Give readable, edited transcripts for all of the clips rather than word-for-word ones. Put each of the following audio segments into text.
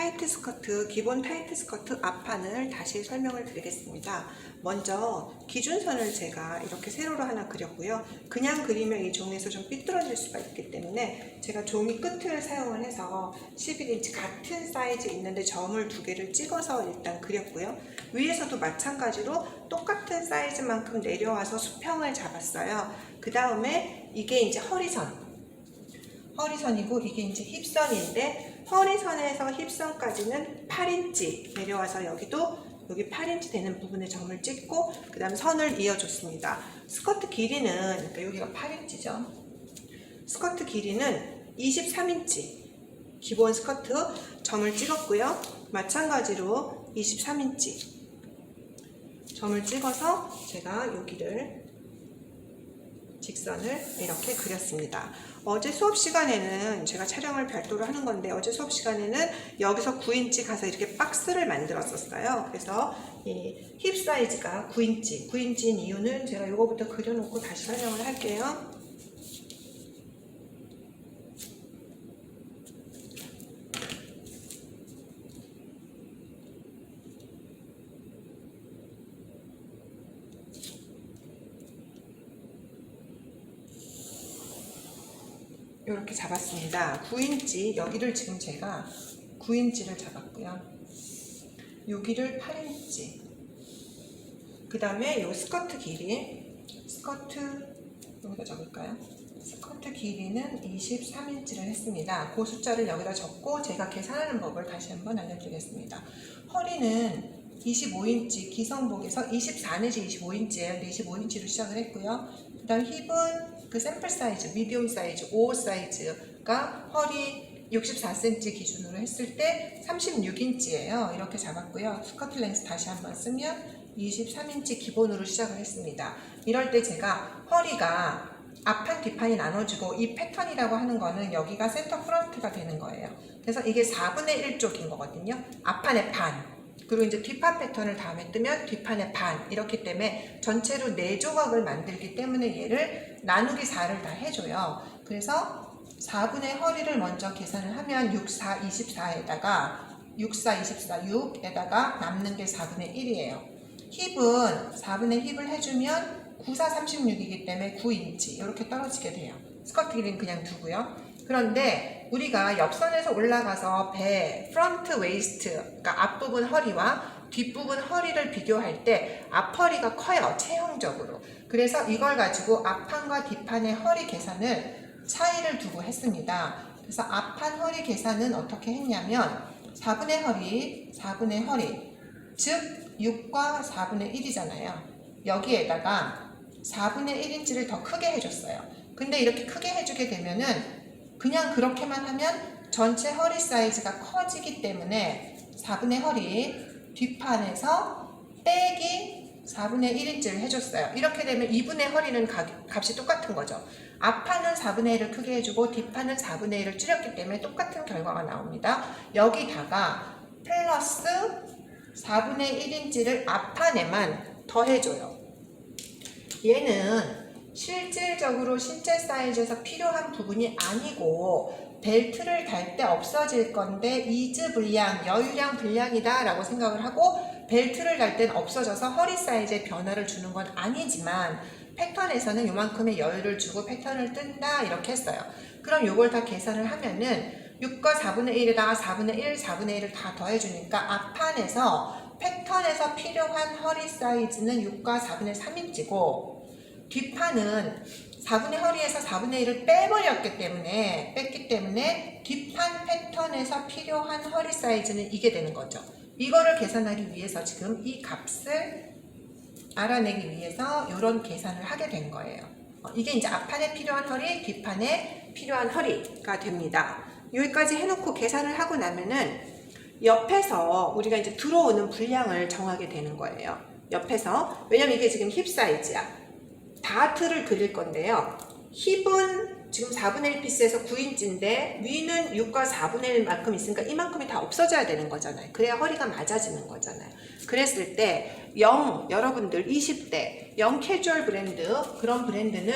타이트 스커트, 기본 타이트 스커트 앞판을 다시 설명을 드리겠습니다. 먼저 기준선을 제가 이렇게 세로로 하나 그렸고요. 그냥 그리면 이 종이에서 좀 삐뚤어질 수가 있기 때문에 제가 종이 끝을 사용을 해서 11인치 같은 사이즈 있는데 점을 2개를 찍어서 일단 그렸고요. 위에서도 마찬가지로 똑같은 사이즈만큼 내려와서 수평을 잡았어요. 그 다음에 이게 이제 허리선이고 이게 이제 힙선인데 허리선에서 힙선까지는 8인치 내려와서 여기 8인치 되는 부분에 점을 찍고 그 다음 선을 이어줬습니다. 스커트 길이는 그러니까 여기가 8인치죠. 스커트 길이는 23인치 기본 스커트 점을 찍었고요. 마찬가지로 23인치 점을 찍어서 제가 여기를 직선을 이렇게 그렸습니다. 어제 수업 시간에는 제가 촬영을 별도로 하는 건데 어제 수업 시간에는 여기서 9인치 가서 이렇게 박스를 만들었었어요. 그래서 이 힙 사이즈가 9인치인 이유는 제가 이거부터 그려놓고 다시 설명을 할게요. 이렇게 잡았습니다. 9인치 여기를 지금 제가 9인치를 잡았고요. 여기를 8인치 그 다음에 이 스커트 길이 여기다 적을까요? 스커트 길이는 23인치를 했습니다. 그 숫자를 여기다 적고 제가 계산하는 법을 다시 한번 알려드리겠습니다. 허리는 25인치 기성복에서 24 내지 25인치예요. 근데 25인치로 시작을 했고요. 그 다음 힙은 그 샘플 사이즈, 미디움 사이즈, 5 사이즈가 허리 64cm 기준으로 했을 때 36인치예요. 이렇게 잡았고요. 스커트 렌스 다시 한번 쓰면 23인치 기본으로 시작을 했습니다. 이럴 때 제가 허리가 앞판, 뒷판이 나눠지고 이 패턴이라고 하는 거는 여기가 센터 프런트가 되는 거예요. 그래서 이게 4분의 1쪽인 거거든요. 앞판의 반. 그리고 이제 뒷판 패턴을 다음에 뜨면 뒷판의 반 이렇기 때문에 전체로 4조각을 만들기 때문에 얘를 나누기 4를 다 해줘요. 그래서 4분의 허리를 먼저 계산을 하면 6, 4, 24에다가 6, 4, 24, 6에다가 남는 게 4분의 1이에요. 힙은 4분의 힙을 해주면 9, 4, 36이기 때문에 9인치 이렇게 떨어지게 돼요. 스커트 길이는 그냥 두고요. 그런데 우리가 옆선에서 올라가서 배, 프런트 웨이스트, 그러니까 앞부분 허리와 뒷부분 허리를 비교할 때 앞허리가 커요, 체형적으로. 그래서 이걸 가지고 앞판과 뒷판의 허리 계산을 차이를 두고 했습니다. 그래서 앞판 허리 계산은 어떻게 했냐면 4분의 허리, 즉 6과 4분의 1이잖아요. 여기에다가 4분의 1인치를 더 크게 해줬어요. 근데 이렇게 크게 해주게 되면은 그냥 그렇게만 하면 전체 허리 사이즈가 커지기 때문에 4분의 허리 뒷판에서 빼기 4분의 1인치를 해줬어요. 이렇게 되면 2분의 허리는 값이 똑같은 거죠. 앞판은 4분의 1을 크게 해주고 뒷판은 4분의 1을 줄였기 때문에 똑같은 결과가 나옵니다. 여기다가 플러스 4분의 1인치를 앞판에만 더해줘요. 얘는 실질적으로 신체 사이즈에서 필요한 부분이 아니고 벨트를 달 때 없어질 건데 이즈 불량, 여유량 불량이다 라고 생각을 하고 벨트를 달 때는 없어져서 허리 사이즈에 변화를 주는 건 아니지만 패턴에서는 요만큼의 여유를 주고 패턴을 뜬다 이렇게 했어요. 그럼 요걸 다 계산을 하면은 6과 4분의 1에다가 4분의 1, 4분의 1을 다 더해주니까 앞판에서 패턴에서 필요한 허리 사이즈는 6과 4분의 3인치고 뒷판은 4분의 허리에서 4분의 1을 뺐기 때문에 뒷판 패턴에서 필요한 허리 사이즈는 이게 되는 거죠. 이거를 계산하기 위해서 지금 이 값을 알아내기 위해서 이런 계산을 하게 된 거예요. 이게 이제 앞판에 필요한 허리, 뒷판에 필요한 허리가 됩니다. 여기까지 해놓고 계산을 하고 나면은 옆에서 우리가 이제 들어오는 분량을 정하게 되는 거예요. 옆에서. 왜냐면 이게 지금 힙 사이즈야. 다트를 그릴 건데요. 힙은 지금 4분의 1 피스에서 9인치인데 위는 6과 4분의 1만큼 있으니까 이만큼이 다 없어져야 되는 거잖아요. 그래야 허리가 맞아지는 거잖아요. 그랬을 때 여러분들 20대 캐주얼 브랜드 그런 브랜드는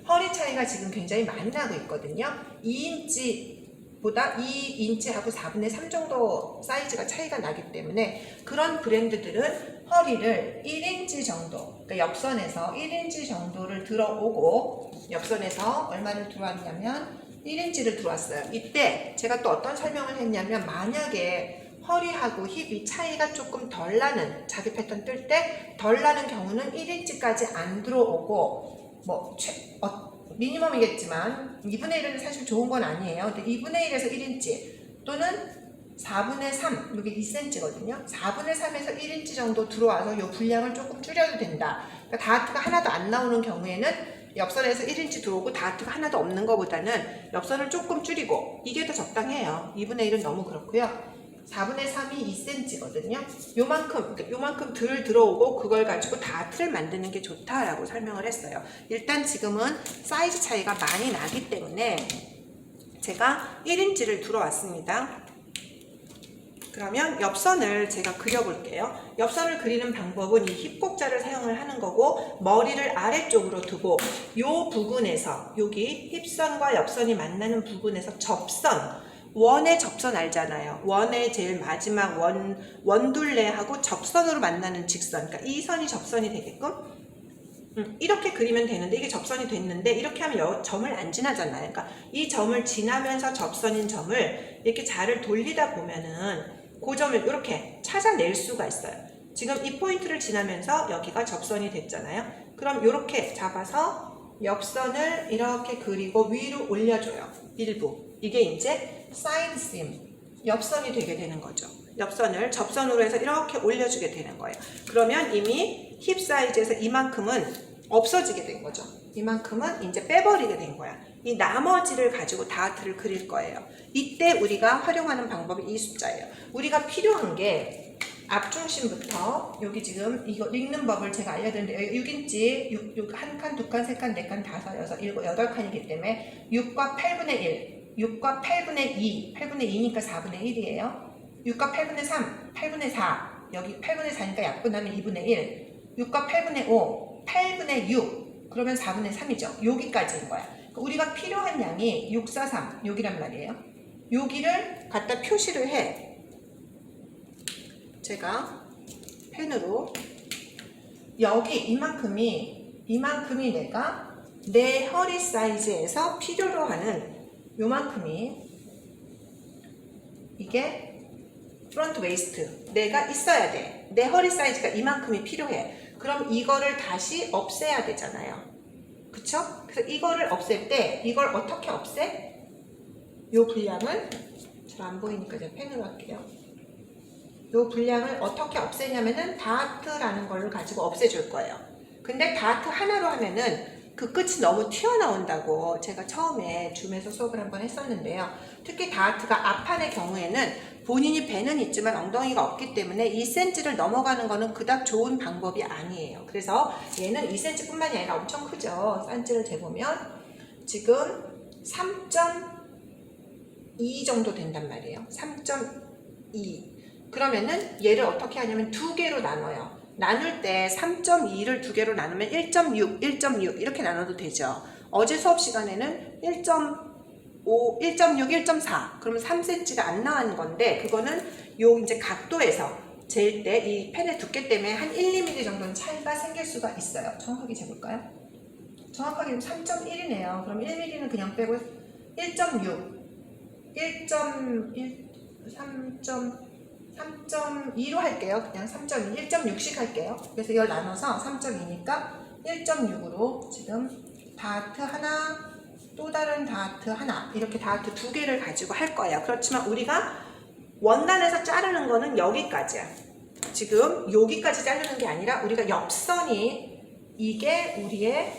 허리 차이가 지금 굉장히 많이 나고 있거든요. 2인치 보다 2인치하고 4분의 3 정도 사이즈가 차이가 나기 때문에 그런 브랜드들은 허리를 1인치 정도, 그러니까 옆선에서 1인치 정도를 들어오고, 옆선에서 얼마를 들어왔냐면 1인치를 들어왔어요. 이때 제가 또 어떤 설명을 했냐면, 만약에 허리하고 힙이 차이가 조금 덜 나는, 자기 패턴 뜰 때 덜 나는 경우는 1인치까지 안 들어오고, 미니멈이겠지만 2분의 1은 사실 좋은 건 아니에요. 근데 2분의 1에서 1인치 또는 4분의 3, 이게 2cm거든요. 4분의 3에서 1인치 정도 들어와서 이 분량을 조금 줄여도 된다. 그러니까 다트가 하나도 안 나오는 경우에는 옆선에서 1인치 들어오고 다트가 하나도 없는 것보다는 옆선을 조금 줄이고, 이게 더 적당해요. 2분의 1은 너무 그렇고요. 4분의 3이 2cm거든요. 요만큼 덜 들어오고 그걸 가지고 다트를 만드는 게 좋다라고 설명을 했어요. 일단 지금은 사이즈 차이가 많이 나기 때문에 제가 1인치를 들어왔습니다. 그러면 옆선을 제가 그려볼게요. 옆선을 그리는 방법은 이 힙곡자를 사용을 하는 거고, 머리를 아래쪽으로 두고 요 부분에서, 여기 힙선과 옆선이 만나는 부분에서 접선, 원의 접선 알잖아요. 원의 제일 마지막 원둘레하고 접선으로 만나는 직선, 그러니까 이 선이 접선이 되게끔 이렇게 그리면 되는데, 이게 접선이 됐는데 이렇게 하면 점을 안 지나잖아요. 그러니까 이 점을 지나면서 접선인 점을 이렇게 자를 돌리다 보면은 그 점을 이렇게 찾아낼 수가 있어요. 지금 이 포인트를 지나면서 여기가 접선이 됐잖아요. 그럼 이렇게 잡아서 옆선을 이렇게 그리고 위로 올려줘요. 일부. 이게 이제 사이드 심, 옆선이 되게 되는 거죠. 옆선을 접선으로 해서 이렇게 올려주게 되는 거예요. 그러면 이미 힙 사이즈에서 이만큼은 없어지게 된 거죠. 이만큼은 이제 빼버리게 된 거야. 이 나머지를 가지고 다트를 그릴 거예요. 이때 우리가 활용하는 방법이 이 숫자예요. 우리가 필요한 게 앞중심부터, 여기 지금 이거 읽는 법을 제가 알려드렸는데, 6인치, 한 칸, 두 칸, 세 칸, 네 칸, 다섯, 여섯, 일곱, 여덟 칸이기 때문에 6과 8분의 1, 6과 8분의 2, 8분의 2니까 4분의 1이에요. 6과 8분의 3, 8분의 4, 여기 8분의 4니까 약분하면 2분의 1, 6과 8분의 5, 8분의 6, 그러면 4분의 3이죠. 여기까지인 거야. 그러니까 우리가 필요한 양이 6, 4, 3, 여기란 말이에요. 여기를 갖다 표시를 해. 제가 펜으로 여기 이만큼이 내가 내 허리 사이즈에서 필요로 하는 요만큼이, 이게 프론트 웨이스트 내가 있어야 돼. 내 허리 사이즈가 이만큼이 필요해. 그럼 이거를 다시 없애야 되잖아요. 그쵸? 그래서 이거를 없앨 때 이걸 어떻게 없애? 요 분량을, 잘 안 보이니까 제가 펜으로 할게요. 요 분량을 어떻게 없애냐면은 다트라는 걸로 가지고 없애줄 거예요. 근데 다트 하나로 하면은 그 끝이 너무 튀어나온다고 제가 처음에 줌에서 수업을 한번 했었는데요. 특히 다트가 앞판의 경우에는 본인이 배는 있지만 엉덩이가 없기 때문에 2cm를 넘어가는 거는 그닥 좋은 방법이 아니에요. 그래서 얘는 2cm 뿐만이 아니라 엄청 크죠. 사이즈를 재보면 지금 3.2 정도 된단 말이에요. 3.2. 그러면은 얘를 어떻게 하냐면 두 개로 나눠요. 나눌 때 3.2를 두 개로 나누면 1.6, 1.6 이렇게 나눠도 되죠. 어제 수업 시간에는 1.5, 1.6, 1.4 그러면 3cm가 안 나온 건데, 그거는 요 이제 각도에서 잴 때 이 펜의 두께 때문에 한 1, 2mm 정도는 차이가 생길 수가 있어요. 정확하게 재볼까요? 정확하게 3.1이네요. 그럼 1mm는 그냥 빼고 1.6, 1.1, 3.2로 할게요. 그냥 3.2, 1.6씩 할게요. 그래서 이걸 나눠서 3.2니까 1.6으로 지금 다트 하나, 또 다른 다트 하나, 이렇게 다트 두 개를 가지고 할 거예요. 그렇지만 우리가 원단에서 자르는 거는 여기까지야. 지금 여기까지 자르는 게 아니라 우리가 옆선이, 이게 우리의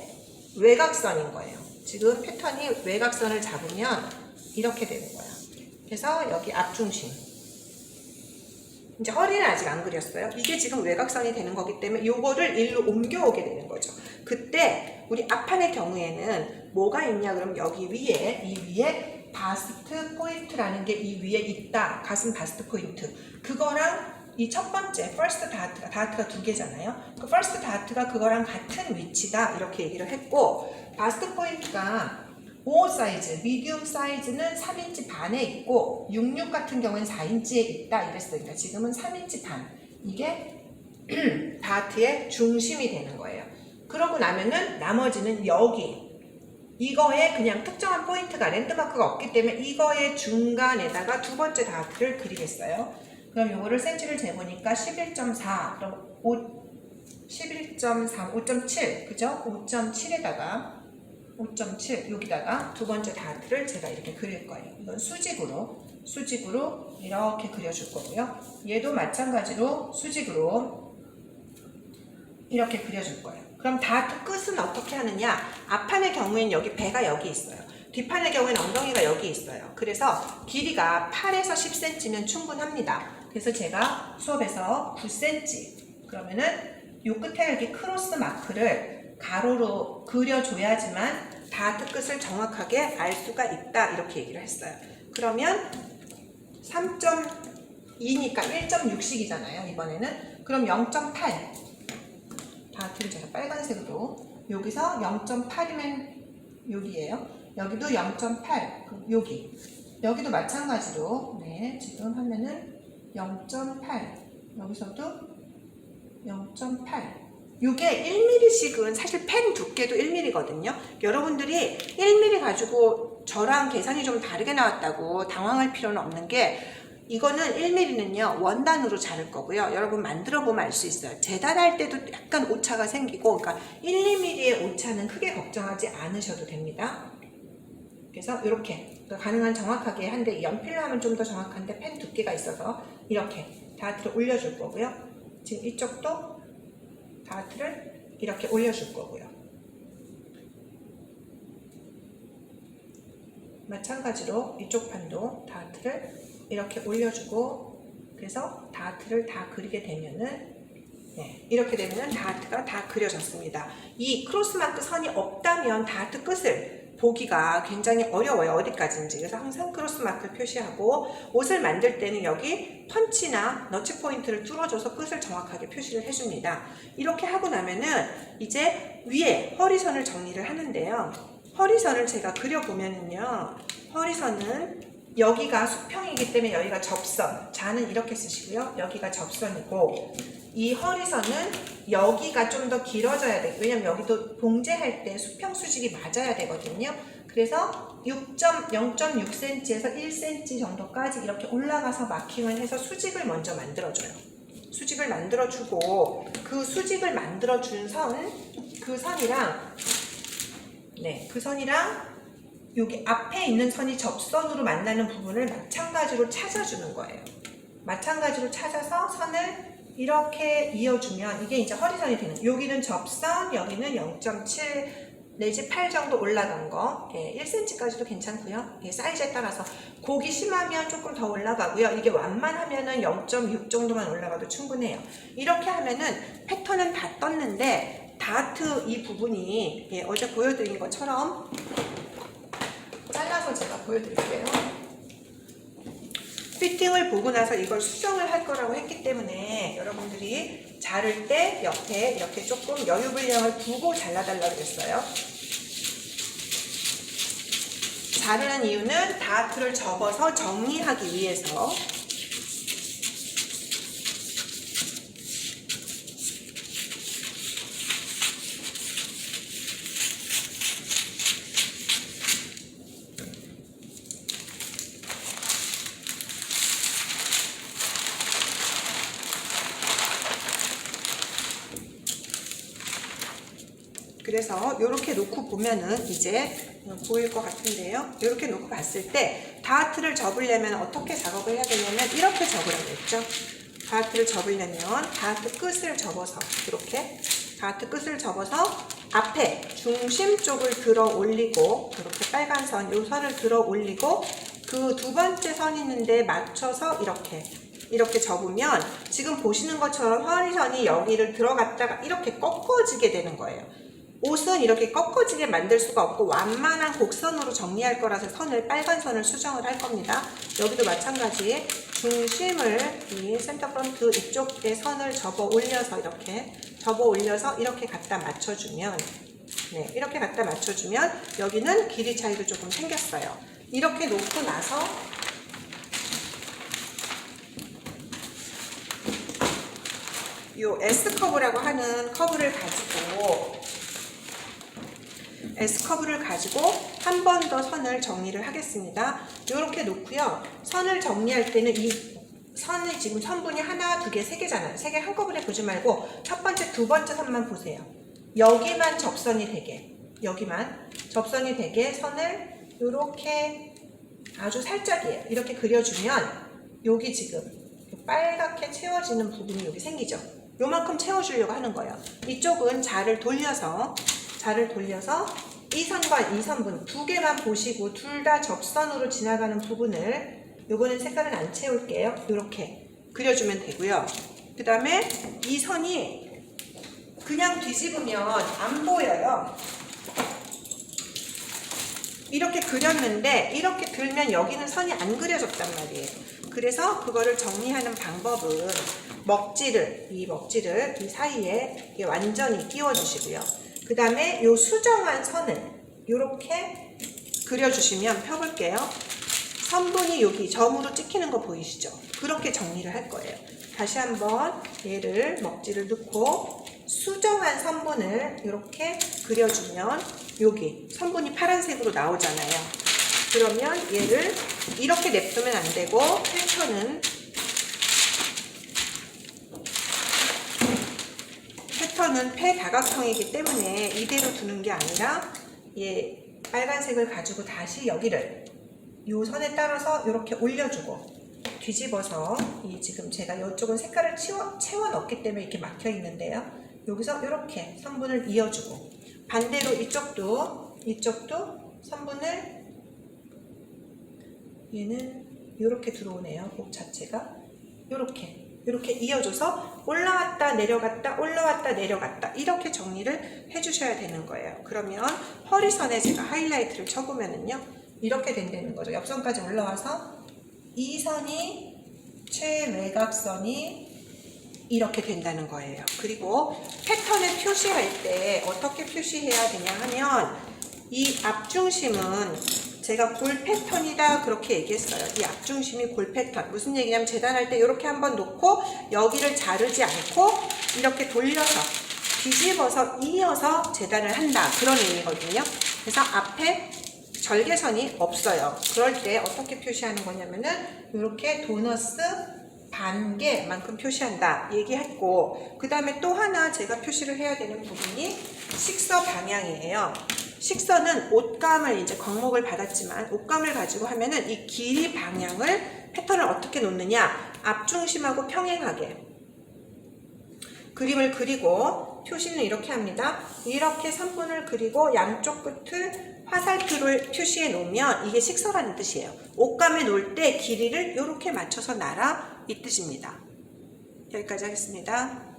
외곽선인 거예요. 지금 패턴이 외곽선을 잡으면 이렇게 되는 거야. 그래서 여기 앞중심, 이제 허리는 아직 안 그렸어요. 이게 지금 외곽선이 되는 거기 때문에 요거를 일로 옮겨오게 되는 거죠. 그때 우리 앞판의 경우에는 뭐가 있냐 그러면 여기 위에, 이 위에 바스트 포인트라는 게 이 위에 있다. 가슴 바스트 포인트. 그거랑 이 첫 번째 퍼스트 다트가 두 개잖아요. 그 퍼스트 다트가 그거랑 같은 위치다 이렇게 얘기를 했고, 바스트 포인트가 5 사이즈, 미디움 사이즈는 3인치 반에 있고 66 같은 경우는 4인치에 있다 이랬어요. 그러니까 지금은 3인치 반. 이게 다트의 중심이 되는 거예요. 그러고 나면은 나머지는 여기 이거에 그냥 특정한 포인트가 랜드마크가 없기 때문에 이거의 중간에다가 두 번째 다트를 그리겠어요. 그럼 요거를 센치를 재보니까 11.4 그럼 11.3 5.7 그죠? 5.7에다가 5.7 여기다가 두 번째 다트를 제가 이렇게 그릴 거예요. 이건 수직으로 이렇게 그려줄 거고요. 얘도 마찬가지로 수직으로 이렇게 그려줄 거예요. 그럼 다트 끝은 어떻게 하느냐? 앞판의 경우에는 여기 배가 여기 있어요. 뒷판의 경우에는 엉덩이가 여기 있어요. 그래서 길이가 8에서 10cm면 충분합니다. 그래서 제가 수업에서 9cm 그러면은 요 끝에 이렇게 크로스 마크를 가로로 그려줘야지만 다트 끝을 정확하게 알 수가 있다 이렇게 얘기를 했어요. 그러면 3.2니까 1.6씩이잖아요 이번에는. 그럼 0.8 다트를 제가 빨간색으로 여기서 0.8이면 여기에요. 여기도 0.8 여기도 마찬가지로 네 지금 하면은 0.8 여기서도 0.8 이게 1mm씩은 사실 펜 두께도 1mm거든요. 여러분들이 1mm 가지고 저랑 계산이 좀 다르게 나왔다고 당황할 필요는 없는 게 이거는 1mm는요 원단으로 자를 거고요. 여러분 만들어 보면 알 수 있어요. 재단할 때도 약간 오차가 생기고 그러니까 1, 2mm의 오차는 크게 걱정하지 않으셔도 됩니다. 그래서 이렇게 가능한 정확하게 한데 연필로 하면 좀 더 정확한데 펜 두께가 있어서 이렇게 다트를 올려줄 거고요. 지금 이쪽도 다트를 이렇게 올려줄 거고요. 마찬가지로 이쪽 판도 다트를 이렇게 올려주고 그래서 다트를 다 그리게 되면은 네, 이렇게 되면은 다트가 다 그려졌습니다. 이 크로스마크 선이 없다면 다트 끝을 보기가 굉장히 어려워요. 어디까지인지. 그래서 항상 크로스마크를 표시하고 옷을 만들 때는 여기 펀치나 너치 포인트를 뚫어줘서 끝을 정확하게 표시를 해줍니다. 이렇게 하고 나면은 이제 위에 허리선을 정리를 하는데요. 허리선을 제가 그려보면은요. 허리선은 여기가 수평이기 때문에 여기가 접선, 자는 이렇게 쓰시고요. 여기가 접선이고 이 허리선은 여기가 좀 더 길어져야 돼요. 왜냐면 여기도 봉제할 때 수평 수직이 맞아야 되거든요. 그래서 0.6cm에서 1cm 정도까지 이렇게 올라가서 마킹을 해서 수직을 먼저 만들어줘요. 수직을 만들어주고 그 수직을 만들어준 선, 그 선이랑 그 선이랑 여기 앞에 있는 선이 접선으로 만나는 부분을 마찬가지로 찾아주는 거예요. 마찬가지로 찾아서 선을 이렇게 이어주면 이게 이제 허리선이 되는, 여기는 접선, 여기는 0.7 내지 8 정도 올라간 거, 1cm까지도 괜찮고요. 사이즈에 따라서 곡이 심하면 조금 더 올라가고요. 이게 완만하면은 0.6 정도만 올라가도 충분해요. 이렇게 하면은 패턴은 다 떴는데 다트 이 부분이 어제 보여드린 것처럼 잘라서 제가 보여드릴게요. 피팅을 보고 나서 이걸 수정을 할 거라고 했기 때문에 여러분들이 자를 때 옆에 이렇게 조금 여유 분량을 두고 잘라달라고 했어요. 자르는 이유는 다트를 접어서 정리하기 위해서. 그래서 이렇게 놓고 보면은 이제 보일 것 같은데요. 이렇게 놓고 봤을 때 다트를 접으려면 어떻게 작업을 해야 되냐면 이렇게 접으라고 했죠. 다트를 접으려면 다트 끝을 접어서 이렇게 다트 끝을 접어서 앞에 중심 쪽을 들어 올리고 이렇게 빨간 선, 이 선을 들어 올리고 그 두 번째 선 있는데 맞춰서 이렇게 접으면 지금 보시는 것처럼 허리선이 여기를 들어갔다가 이렇게 꺾어지게 되는 거예요. 옷은 이렇게 꺾어지게 만들 수가 없고 완만한 곡선으로 정리할 거라서 빨간 선을 수정을 할 겁니다. 여기도 마찬가지 중심을 이 센터 프론트 이쪽에 선을 접어 올려서 이렇게 갖다 맞춰주면 네, 이렇게 갖다 맞춰주면 여기는 길이 차이도 조금 생겼어요. 이렇게 놓고 나서 요 S커브라고 하는 커브를 가지고 S커브를 가지고 한 번 더 선을 정리를 하겠습니다. 이렇게 놓고요. 선을 정리할 때는 이 선이 지금 선분이 하나, 두 개, 세 개잖아요. 세 개 한꺼번에 보지 말고 첫 번째, 두 번째 선만 보세요. 여기만 접선이 되게, 여기만 접선이 되게 선을 이렇게 아주 살짝이에요. 이렇게 그려주면 여기 지금 빨갛게 채워지는 부분이 여기 생기죠. 요만큼 채워주려고 하는 거예요. 이쪽은 자를 돌려서 이 선과 이 선분 두 개만 보시고 둘 다 접선으로 지나가는 부분을 요거는 색깔은 안 채울게요. 이렇게 그려주면 되고요. 그 다음에 이 선이 그냥 뒤집으면 안 보여요. 이렇게 그렸는데 이렇게 들면 여기는 선이 안 그려졌단 말이에요. 그래서 그거를 정리하는 방법은 이 먹지를 이 사이에 완전히 끼워주시고요. 그 다음에 요 수정한 선을 이렇게 그려주시면 펴볼게요. 선분이 여기 점으로 찍히는 거 보이시죠? 그렇게 정리를 할 거예요. 다시 한번 얘를 먹지를 넣고 수정한 선분을 이렇게 그려주면 여기 선분이 파란색으로 나오잖아요. 그러면 얘를 이렇게 냅두면 안 되고 패턴은 폐다각형이기 때문에 이대로 두는 게 아니라 얘 빨간색을 가지고 다시 여기를 이 선에 따라서 이렇게 올려주고 뒤집어서 이 지금 제가 이쪽은 색깔을 채워 넣기 때문에 이렇게 막혀 있는데요. 여기서 이렇게 선분을 이어주고 반대로 이쪽도 선분을 얘는 이렇게 들어오네요. 곡 자체가 이렇게 이어줘서 올라왔다 내려갔다 올라왔다 내려갔다 이렇게 정리를 해주셔야 되는 거예요. 그러면 허리선에 제가 하이라이트를 쳐보면은요 이렇게 된다는 거죠. 옆선까지 올라와서 이 선이 최외곽선이 이렇게 된다는 거예요. 그리고 패턴을 표시할 때 어떻게 표시해야 되냐 하면 이 앞중심은 제가 골 패턴이다 그렇게 얘기했어요. 이 앞중심이 골 패턴. 무슨 얘기냐면 재단할 때 이렇게 한번 놓고 여기를 자르지 않고 이렇게 돌려서 뒤집어서 이어서 재단을 한다. 그런 의미거든요. 그래서 앞에 절개선이 없어요. 그럴 때 어떻게 표시하는 거냐면은 이렇게 도너스 반개만큼 표시한다 얘기했고, 그 다음에 또 하나 제가 표시를 해야 되는 부분이 식서 방향이에요. 식서는 옷감을 이제 광목을 받았지만 옷감을 가지고 하면은 이 길이 방향을 패턴을 어떻게 놓느냐, 앞중심하고 평행하게 그림을 그리고 표시는 이렇게 합니다. 이렇게 선분을 그리고 양쪽 끝을 화살표를 표시해 놓으면 이게 식서라는 뜻이에요. 옷감에 놓을 때 길이를 이렇게 맞춰서 놔라 이 뜻입니다. 여기까지 하겠습니다.